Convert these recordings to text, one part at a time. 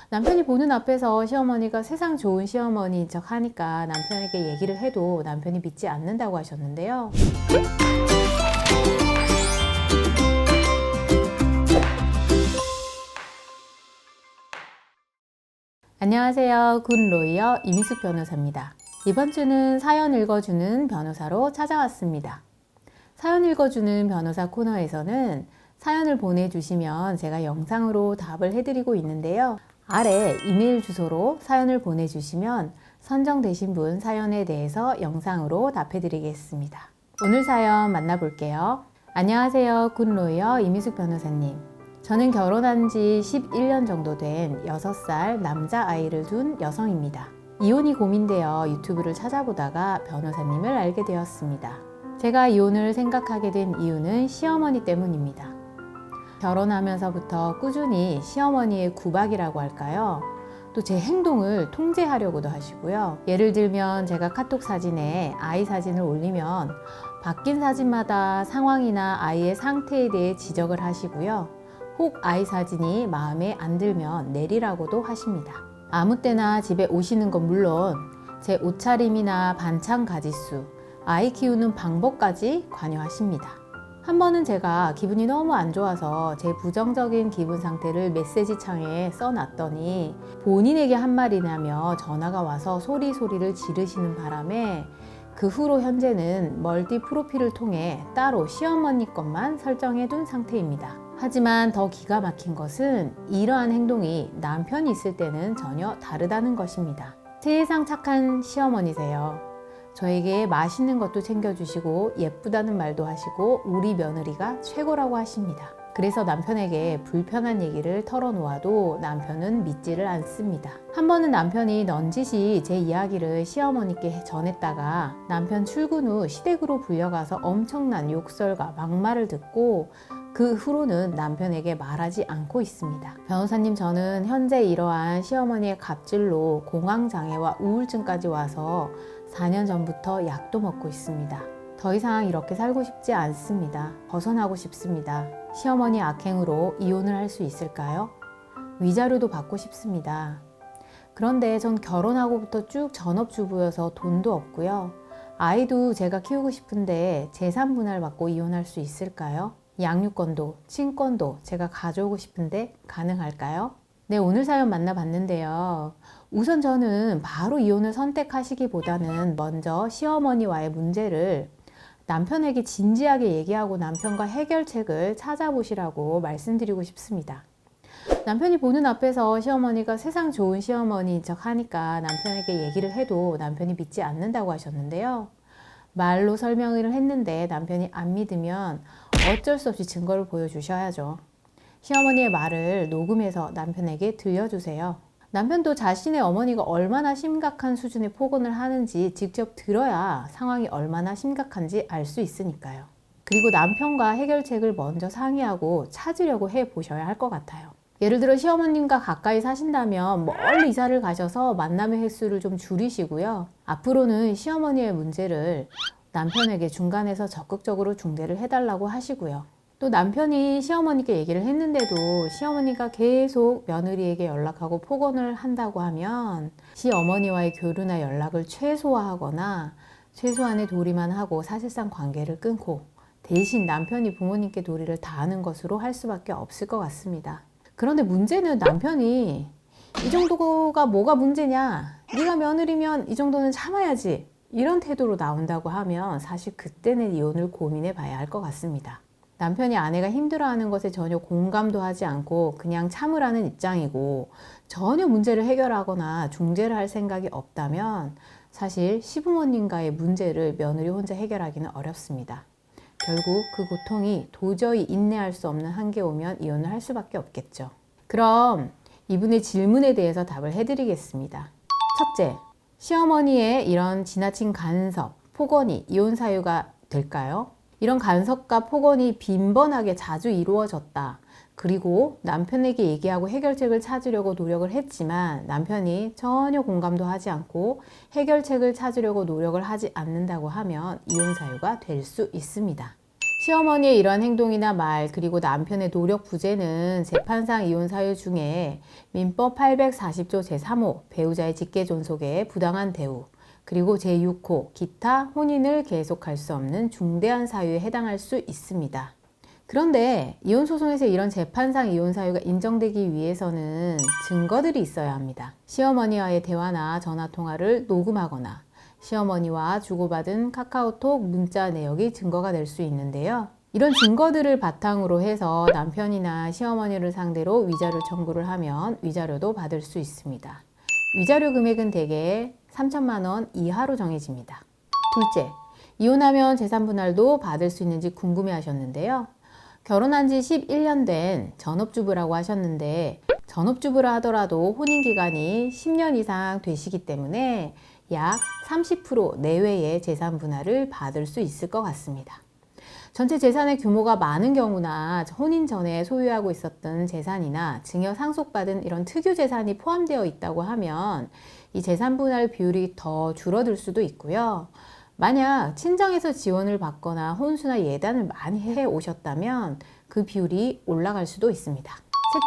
남편이 보는 앞에서 시어머니가 세상 좋은 시어머니인 척 하니까 남편에게 얘기를 해도 남편이 믿지 않는다고 하셨는데요. 안녕하세요. 굿로이어 이미숙 변호사입니다. 이번 주는 사연 읽어주는 변호사로 찾아왔습니다. 사연 읽어주는 변호사 코너에서는 사연을 보내주시면 제가 영상으로 답을 해드리고 있는데요. 아래 이메일 주소로 사연을 보내주시면 선정되신 분 사연에 대해서 영상으로 답해드리겠습니다. 오늘 사연 만나볼게요. 안녕하세요. 굿로이어 이미숙 변호사님. 저는 결혼한 지 11년 정도 된 6살 남자아이를 둔 여성입니다. 이혼이 고민되어 유튜브를 찾아보다가 변호사님을 알게 되었습니다. 제가 이혼을 생각하게 된 이유는 시어머니 때문입니다. 결혼하면서부터 꾸준히 시어머니의 구박이라고 할까요? 또 제 행동을 통제하려고도 하시고요. 예를 들면 제가 카톡 사진에 아이 사진을 올리면 바뀐 사진마다 상황이나 아이의 상태에 대해 지적을 하시고요. 혹 아이 사진이 마음에 안 들면 내리라고도 하십니다. 아무 때나 집에 오시는 건 물론 제 옷차림이나 반찬 가짓수, 아이 키우는 방법까지 관여하십니다. 한 번은 제가 기분이 너무 안 좋아서 제 부정적인 기분 상태를 메시지 창에 써놨더니 본인에게 한 말이냐며 전화가 와서 소리를 지르시는 바람에 그 후로 현재는 멀티 프로필을 통해 따로 시어머니 것만 설정해 둔 상태입니다. 하지만 더 기가 막힌 것은 이러한 행동이 남편이 있을 때는 전혀 다르다는 것입니다. 세상 착한 시어머니세요. 저에게 맛있는 것도 챙겨주시고 예쁘다는 말도 하시고 우리 며느리가 최고라고 하십니다. 그래서 남편에게 불편한 얘기를 털어놓아도 남편은 믿지를 않습니다. 한 번은 남편이 넌지시 제 이야기를 시어머니께 전했다가 남편 출근 후 시댁으로 불려가서 엄청난 욕설과 막말을 듣고 그 후로는 남편에게 말하지 않고 있습니다. 변호사님, 저는 현재 이러한 시어머니의 갑질로 공황장애와 우울증까지 와서 4년 전부터 약도 먹고 있습니다. 더 이상 이렇게 살고 싶지 않습니다. 벗어나고 싶습니다. 시어머니 악행으로 이혼을 할 수 있을까요? 위자료도 받고 싶습니다. 그런데 전 결혼하고부터 쭉 전업주부여서 돈도 없고요. 아이도 제가 키우고 싶은데 재산 분할 받고 이혼할 수 있을까요? 양육권도 친권도 제가 가져오고 싶은데 가능할까요? 네, 오늘 사연 만나봤는데요. 우선 저는 바로 이혼을 선택하시기보다는 먼저 시어머니와의 문제를 남편에게 진지하게 얘기하고 남편과 해결책을 찾아보시라고 말씀드리고 싶습니다. 남편이 보는 앞에서 시어머니가 세상 좋은 시어머니인 척 하니까 남편에게 얘기를 해도 남편이 믿지 않는다고 하셨는데요. 말로 설명을 했는데 남편이 안 믿으면 어쩔 수 없이 증거를 보여주셔야죠. 시어머니의 말을 녹음해서 남편에게 들려주세요. 남편도 자신의 어머니가 얼마나 심각한 수준의 폭언을 하는지 직접 들어야 상황이 얼마나 심각한지 알 수 있으니까요. 그리고 남편과 해결책을 먼저 상의하고 찾으려고 해보셔야 할 것 같아요. 예를 들어 시어머님과 가까이 사신다면 멀리 이사를 가셔서 만남의 횟수를 좀 줄이시고요. 앞으로는 시어머니의 문제를 남편에게 중간에서 적극적으로 중재를 해달라고 하시고요. 또 남편이 시어머니께 얘기를 했는데도 시어머니가 계속 며느리에게 연락하고 폭언을 한다고 하면 시어머니와의 교류나 연락을 최소화하거나 최소한의 도리만 하고 사실상 관계를 끊고 대신 남편이 부모님께 도리를 다하는 것으로 할 수밖에 없을 것 같습니다. 그런데 문제는 남편이 이 정도가 뭐가 문제냐, 네가 며느리면 이 정도는 참아야지, 이런 태도로 나온다고 하면 사실 그때는 이혼을 고민해 봐야 할 것 같습니다. 남편이 아내가 힘들어하는 것에 전혀 공감도 하지 않고 그냥 참으라는 입장이고 전혀 문제를 해결하거나 중재를 할 생각이 없다면 사실 시부모님과의 문제를 며느리 혼자 해결하기는 어렵습니다. 결국 그 고통이 도저히 인내할 수 없는 한계 오면 이혼을 할 수밖에 없겠죠. 그럼 이분의 질문에 대해서 답을 해드리겠습니다. 첫째, 시어머니의 이런 지나친 간섭, 폭언이 이혼 사유가 될까요? 이런 간섭과 폭언이 빈번하게 자주 이루어졌다. 그리고 남편에게 얘기하고 해결책을 찾으려고 노력을 했지만 남편이 전혀 공감도 하지 않고 해결책을 찾으려고 노력을 하지 않는다고 하면 이혼 사유가 될 수 있습니다. 시어머니의 이러한 행동이나 말, 그리고 남편의 노력 부재는 재판상 이혼 사유 중에 민법 840조 제3호 배우자의 직계존속의 부당한 대우, 그리고 제6호 기타 혼인을 계속할 수 없는 중대한 사유에 해당할 수 있습니다. 그런데 이혼 소송에서 이런 재판상 이혼 사유가 인정되기 위해서는 증거들이 있어야 합니다. 시어머니와의 대화나 전화 통화를 녹음하거나 시어머니와 주고받은 카카오톡 문자 내역이 증거가 될 수 있는데요. 이런 증거들을 바탕으로 해서 남편이나 시어머니를 상대로 위자료 청구를 하면 위자료도 받을 수 있습니다. 위자료 금액은 대개 3천만 원 이하로 정해집니다. 둘째, 이혼하면 재산분할도 받을 수 있는지 궁금해 하셨는데요. 결혼한 지 11년 된 전업주부라고 하셨는데, 전업주부라 하더라도 혼인기간이 10년 이상 되시기 때문에 약 30% 내외의 재산분할을 받을 수 있을 것 같습니다. 전체 재산의 규모가 많은 경우나 혼인 전에 소유하고 있었던 재산이나 증여 상속받은 이런 특유 재산이 포함되어 있다고 하면 이 재산분할 비율이 더 줄어들 수도 있고요. 만약 친정에서 지원을 받거나 혼수나 예단을 많이 해 오셨다면 그 비율이 올라갈 수도 있습니다.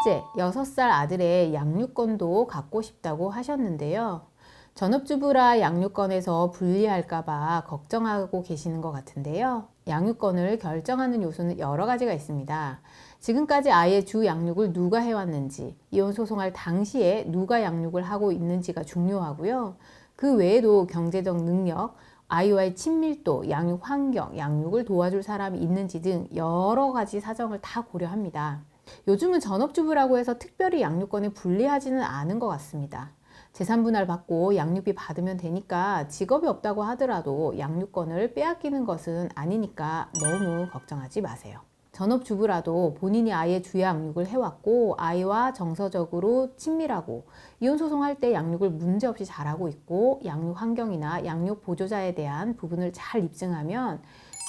셋째, 6살 아들의 양육권도 갖고 싶다고 하셨는데요. 전업주부라 양육권에서 불리할까봐 걱정하고 계시는 것 같은데요. 양육권을 결정하는 요소는 여러 가지가 있습니다. 지금까지 아이의 주 양육을 누가 해왔는지, 이혼 소송할 당시에 누가 양육을 하고 있는지가 중요하고요. 그 외에도 경제적 능력, 아이와의 친밀도, 양육 환경, 양육을 도와줄 사람이 있는지 등 여러 가지 사정을 다 고려합니다. 요즘은 전업주부라고 해서 특별히 양육권에 불리하지는 않은 것 같습니다. 재산분할 받고 양육비 받으면 되니까 직업이 없다고 하더라도 양육권을 빼앗기는 것은 아니니까 너무 걱정하지 마세요. 전업주부라도 본인이 아이의 주양육을 해왔고 아이와 정서적으로 친밀하고 이혼 소송할 때 양육을 문제없이 잘하고 있고 양육 환경이나 양육 보조자에 대한 부분을 잘 입증하면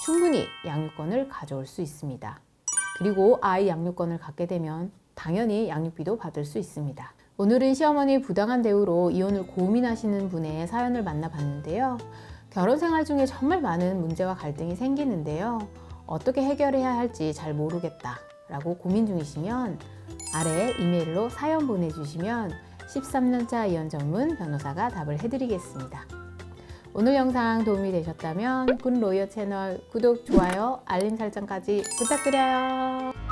충분히 양육권을 가져올 수 있습니다. 그리고 아이 양육권을 갖게 되면 당연히 양육비도 받을 수 있습니다. 오늘은 시어머니 부당한 대우로 이혼을 고민하시는 분의 사연을 만나봤는데요. 결혼 생활 중에 정말 많은 문제와 갈등이 생기는데요. 어떻게 해결해야 할지 잘 모르겠다 라고 고민 중이시면 아래 이메일로 사연 보내주시면 13년차 이혼 전문 변호사가 답을 해드리겠습니다. 오늘 영상 도움이 되셨다면 굿로이어 채널 구독, 좋아요, 알림 설정까지 부탁드려요.